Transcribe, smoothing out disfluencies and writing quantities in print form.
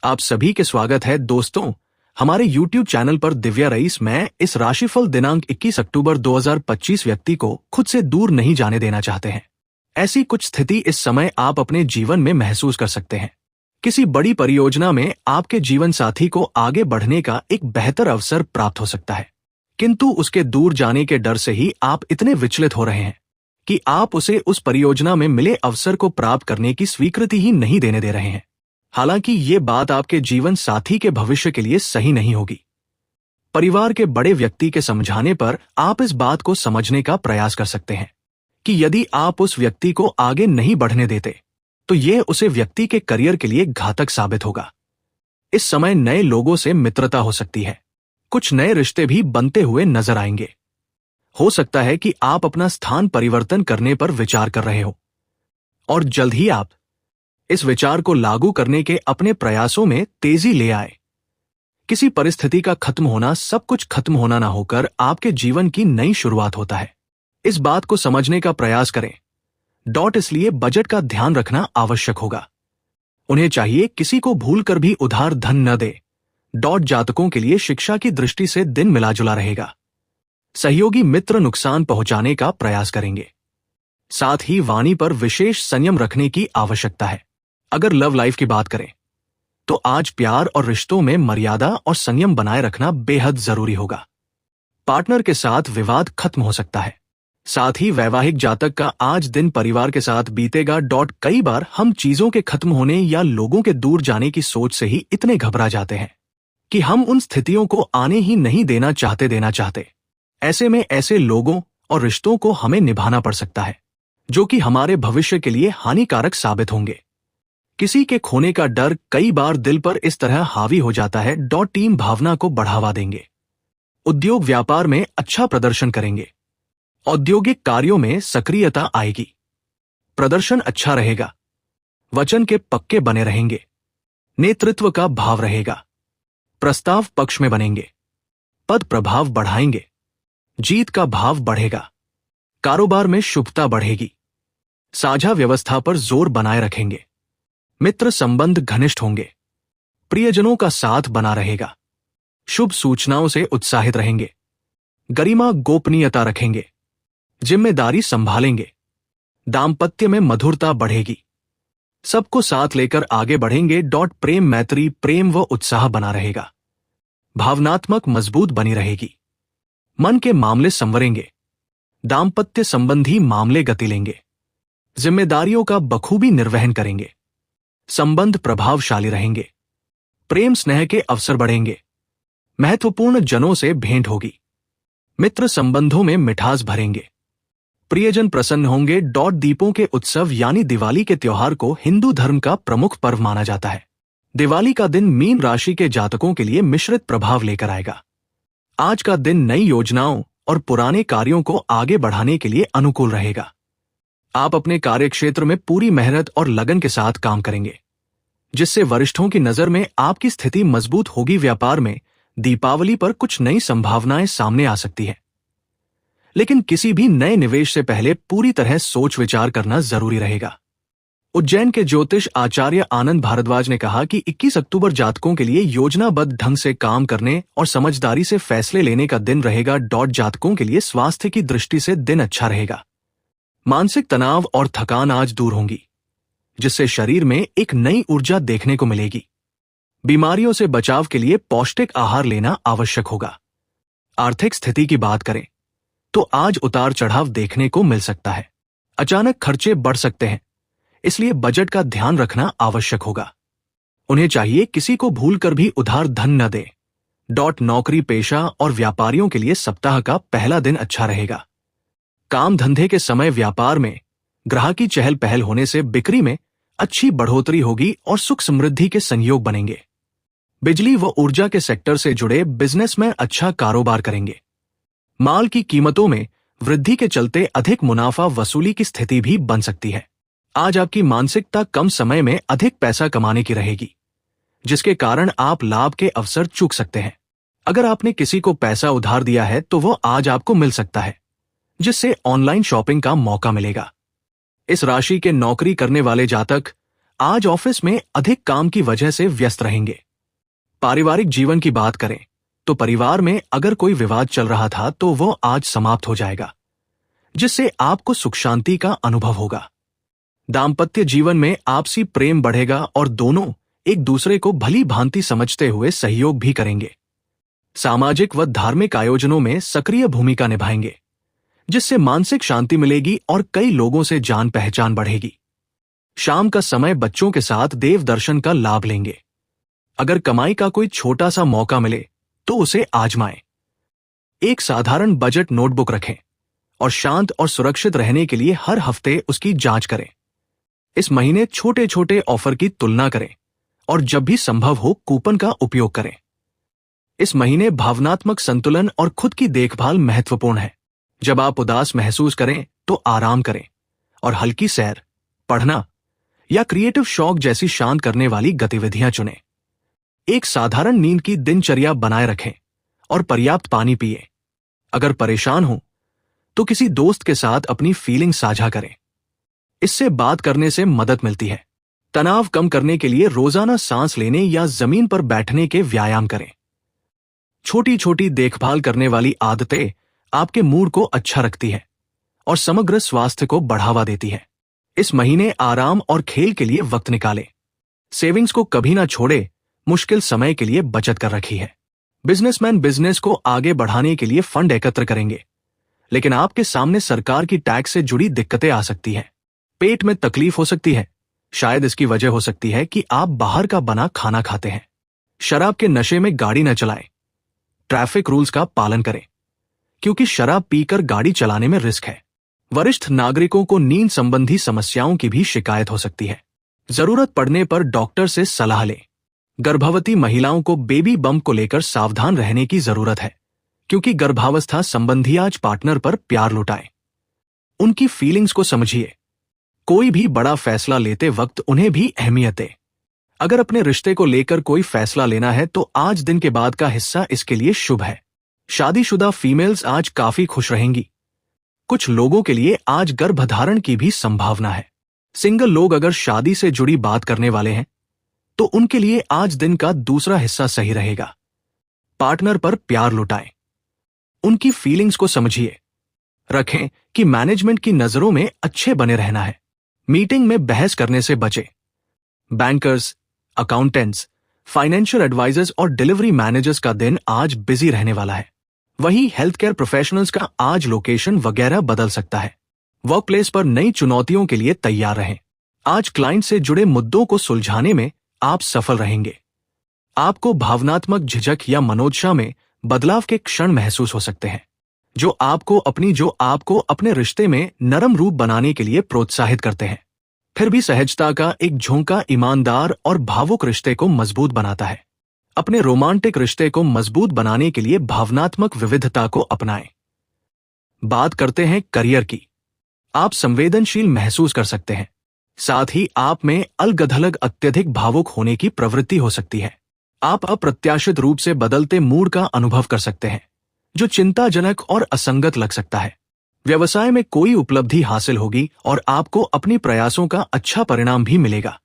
आप सभी के स्वागत है दोस्तों हमारे YouTube चैनल पर। दिव्या रईस मैं इस राशिफल दिनांक 21 अक्टूबर 2025 व्यक्ति को खुद से दूर नहीं जाने देना चाहते हैं। ऐसी कुछ स्थिति इस समय आप अपने जीवन में महसूस कर सकते हैं। किसी बड़ी परियोजना में आपके जीवन साथी को आगे बढ़ने का एक बेहतर अवसर प्राप्त हो सकता है, किंतु उसके दूर जाने के डर से ही आप इतने विचलित हो रहे हैं कि आप उसे उस परियोजना में मिले अवसर को प्राप्त करने की स्वीकृति ही नहीं देने दे रहे हैं। हालांकि ये बात आपके जीवन साथी के भविष्य के लिए सही नहीं होगी। परिवार के बड़े व्यक्ति के समझाने पर आप इस बात को समझने का प्रयास कर सकते हैं कि यदि आप उस व्यक्ति को आगे नहीं बढ़ने देते तो यह उसे व्यक्ति के करियर के लिए घातक साबित होगा। इस समय नए लोगों से मित्रता हो सकती है, कुछ नए रिश्ते भी बनते हुए नजर आएंगे। हो सकता है कि आप अपना स्थान परिवर्तन करने पर विचार कर रहे हो और जल्द ही आप इस विचार को लागू करने के अपने प्रयासों में तेजी ले आए। किसी परिस्थिति का खत्म होना सब कुछ खत्म होना ना होकर आपके जीवन की नई शुरुआत होता है। इस बात को समझने का प्रयास करें। इसलिए बजट का ध्यान रखना आवश्यक होगा। उन्हें चाहिए किसी को भूलकर भी उधार धन न दे। जातकों के लिए शिक्षा की दृष्टि से दिन मिला जुला रहेगा। सहयोगी मित्र नुकसान पहुंचाने का प्रयास करेंगे। साथ ही वाणी पर विशेष संयम रखने की आवश्यकता है। अगर लव लाइफ की बात करें तो आज प्यार और रिश्तों में मर्यादा और संयम बनाए रखना बेहद जरूरी होगा। पार्टनर के साथ विवाद खत्म हो सकता है। साथ ही वैवाहिक जातक का आज दिन परिवार के साथ बीतेगा। कई बार हम चीजों के खत्म होने या लोगों के दूर जाने की सोच से ही इतने घबरा जाते हैं कि हम उन स्थितियों को आने ही नहीं देना चाहते। ऐसे में ऐसे लोगों और रिश्तों को हमें निभाना पड़ सकता है जो कि हमारे भविष्य के लिए हानिकारक साबित होंगे। किसी के खोने का डर कई बार दिल पर इस तरह हावी हो जाता है। टीम भावना को बढ़ावा देंगे। उद्योग व्यापार में अच्छा प्रदर्शन करेंगे। औद्योगिक कार्यों में सक्रियता आएगी। प्रदर्शन अच्छा रहेगा। वचन के पक्के बने रहेंगे। नेतृत्व का भाव रहेगा। प्रस्ताव पक्ष में बनेंगे। पद प्रभाव बढ़ाएंगे। जीत का भाव बढ़ेगा। कारोबार में शुभता बढ़ेगी। साझा व्यवस्था पर जोर बनाए रखेंगे। मित्र संबंध घनिष्ठ होंगे। प्रियजनों का साथ बना रहेगा। शुभ सूचनाओं से उत्साहित रहेंगे। गरिमा गोपनीयता रखेंगे। जिम्मेदारी संभालेंगे। दाम्पत्य में मधुरता बढ़ेगी। सबको साथ लेकर आगे बढ़ेंगे। प्रेम मैत्री प्रेम व उत्साह बना रहेगा। भावनात्मक मजबूत बनी रहेगी। मन के मामले संवरेंगे। दाम्पत्य संबंधी मामले गति लेंगे। जिम्मेदारियों का बखूबी निर्वहन करेंगे। संबंध प्रभावशाली रहेंगे। प्रेम स्नेह के अवसर बढ़ेंगे। महत्वपूर्ण जनों से भेंट होगी। मित्र संबंधों में मिठास भरेंगे। प्रियजन प्रसन्न होंगे। दीपों के उत्सव यानी दिवाली के त्योहार को हिंदू धर्म का प्रमुख पर्व माना जाता है। दिवाली का दिन मीन राशि के जातकों के लिए मिश्रित प्रभाव लेकर आएगा। आज का दिन नई योजनाओं और पुराने कार्यों को आगे बढ़ाने के लिए अनुकूल रहेगा। आप अपने कार्यक्षेत्र में पूरी मेहनत और लगन के साथ काम करेंगे, जिससे वरिष्ठों की नजर में आपकी स्थिति मजबूत होगी। व्यापार में दीपावली पर कुछ नई संभावनाएं सामने आ सकती है, लेकिन किसी भी नए निवेश से पहले पूरी तरह सोच विचार करना जरूरी रहेगा। उज्जैन के ज्योतिष आचार्य आनंद भारद्वाज ने कहा कि 21 अक्टूबर जातकों के लिए योजनाबद्ध ढंग से काम करने और समझदारी से फैसले लेने का दिन रहेगा। जातकों के लिए स्वास्थ्य की दृष्टि से दिन अच्छा रहेगा। मानसिक तनाव और थकान आज दूर होंगी, जिससे शरीर में एक नई ऊर्जा देखने को मिलेगी। बीमारियों से बचाव के लिए पौष्टिक आहार लेना आवश्यक होगा। आर्थिक स्थिति की बात करें तो आज उतार चढ़ाव देखने को मिल सकता है। अचानक खर्चे बढ़ सकते हैं, इसलिए बजट का ध्यान रखना आवश्यक होगा। उन्हें चाहिए किसी को भूलकर भी उधार धन न दे। नौकरी पेशा और व्यापारियों के लिए सप्ताह का पहला दिन अच्छा रहेगा। काम धंधे के समय व्यापार में ग्राहकी चहल पहल होने से बिक्री में अच्छी बढ़ोतरी होगी और सुख समृद्धि के संयोग बनेंगे। बिजली व ऊर्जा के सेक्टर से जुड़े बिजनेस में अच्छा कारोबार करेंगे। माल की कीमतों में वृद्धि के चलते अधिक मुनाफा वसूली की स्थिति भी बन सकती है। आज आपकी मानसिकता कम समय में अधिक पैसा कमाने की रहेगी, जिसके कारण आप लाभ के अवसर चूक सकते हैं। अगर आपने किसी को पैसा उधार दिया है तो वो आज आपको मिल सकता है, जिससे ऑनलाइन शॉपिंग का मौका मिलेगा। इस राशि के नौकरी करने वाले जातक आज ऑफिस में अधिक काम की वजह से व्यस्त रहेंगे। पारिवारिक जीवन की बात करें तो परिवार में अगर कोई विवाद चल रहा था तो वो आज समाप्त हो जाएगा, जिससे आपको सुख शांति का अनुभव होगा। दाम्पत्य जीवन में आपसी प्रेम बढ़ेगा और दोनों एक दूसरे को भली भांति समझते हुए सहयोग भी करेंगे। सामाजिक व धार्मिक आयोजनों में सक्रिय भूमिका निभाएंगे, जिससे मानसिक शांति मिलेगी और कई लोगों से जान पहचान बढ़ेगी। शाम का समय बच्चों के साथ देव दर्शन का लाभ लेंगे। अगर कमाई का कोई छोटा सा मौका मिले तो उसे आजमाएं। एक साधारण बजट नोटबुक रखें और शांत और सुरक्षित रहने के लिए हर हफ्ते उसकी जांच करें। इस महीने छोटे छोटे ऑफर की तुलना करें और जब भी संभव हो कूपन का उपयोग करें। इस महीने भावनात्मक संतुलन और खुद की देखभाल महत्वपूर्ण है। जब आप उदास महसूस करें तो आराम करें और हल्की सैर, पढ़ना या क्रिएटिव शौक जैसी शांत करने वाली गतिविधियां चुनें। एक साधारण नींद की दिनचर्या बनाए रखें और पर्याप्त पानी पिएं। अगर परेशान हो तो किसी दोस्त के साथ अपनी फीलिंग साझा करें। इससे बात करने से मदद मिलती है। तनाव कम करने के लिए रोजाना सांस लेने या जमीन पर बैठने के व्यायाम करें। छोटी छोटी देखभाल करने वाली आदतें आपके मूड को अच्छा रखती है और समग्र स्वास्थ्य को बढ़ावा देती है। इस महीने आराम और खेल के लिए वक्त निकालें। सेविंग्स को कभी ना छोड़े, मुश्किल समय के लिए बचत कर रखी है। बिजनेसमैन बिजनेस को आगे बढ़ाने के लिए फंड एकत्र करेंगे, लेकिन आपके सामने सरकार की टैक्स से जुड़ी दिक्कतें आ सकती हैं। पेट में तकलीफ हो सकती है। शायद इसकी वजह हो सकती है कि आप बाहर का बना खाना खाते हैं। शराब के नशे में गाड़ी न चलाएं। ट्रैफिक रूल्स का पालन करें, क्योंकि शराब पीकर गाड़ी चलाने में रिस्क है। वरिष्ठ नागरिकों को नींद संबंधी समस्याओं की भी शिकायत हो सकती है। जरूरत पड़ने पर डॉक्टर से सलाह लें। गर्भवती महिलाओं को बेबी बम्प को लेकर सावधान रहने की जरूरत है, क्योंकि गर्भावस्था संबंधी आज पार्टनर पर प्यार लुटाएं। उनकी फीलिंग्स को समझिए। कोई भी बड़ा फैसला लेते वक्त उन्हें भी अहमियत दें। अगर अपने रिश्ते को लेकर कोई फैसला लेना है तो आज दिन के बाद का हिस्सा इसके लिए शुभ है। शादीशुदा फीमेल्स आज काफी खुश रहेंगी। कुछ लोगों के लिए आज गर्भधारण की भी संभावना है। सिंगल लोग अगर शादी से जुड़ी बात करने वाले हैं तो उनके लिए आज दिन का दूसरा हिस्सा सही रहेगा। पार्टनर पर प्यार लुटाएं। उनकी फीलिंग्स को समझिए। रखें कि मैनेजमेंट की नजरों में अच्छे बने रहना है। मीटिंग में बहस करने से बचें। बैंकर्स, अकाउंटेंट्स, फाइनेंशियल एडवाइजर्स और डिलीवरी मैनेजर्स का दिन आज बिजी रहने वाला है। वहीं हेल्थ केयर प्रोफेशनल्स का आज लोकेशन वगैरह बदल सकता है। वर्क प्लेस पर नई चुनौतियों के लिए तैयार रहें। आज क्लाइंट से जुड़े मुद्दों को सुलझाने में आप सफल रहेंगे। आपको भावनात्मक झिझक या मनोदशा में बदलाव के क्षण महसूस हो सकते हैं, जो आपको अपने रिश्ते में नरम रूप बनाने के लिए प्रोत्साहित करते हैं। फिर भी सहजता का एक झोंका ईमानदार और भावुक रिश्ते को मजबूत बनाता है। अपने रोमांटिक रिश्ते को मजबूत बनाने के लिए भावनात्मक विविधता को अपनाएं। बात करते हैं करियर की। आप संवेदनशील महसूस कर सकते हैं। साथ ही आप में अलगथलग अत्यधिक भावुक होने की प्रवृत्ति हो सकती है। आप अप्रत्याशित रूप से बदलते मूड का अनुभव कर सकते हैं, जो चिंताजनक और असंगत लग सकता है। व्यवसाय में कोई उपलब्धि हासिल होगी और आपको अपनी प्रयासों का अच्छा परिणाम भी मिलेगा।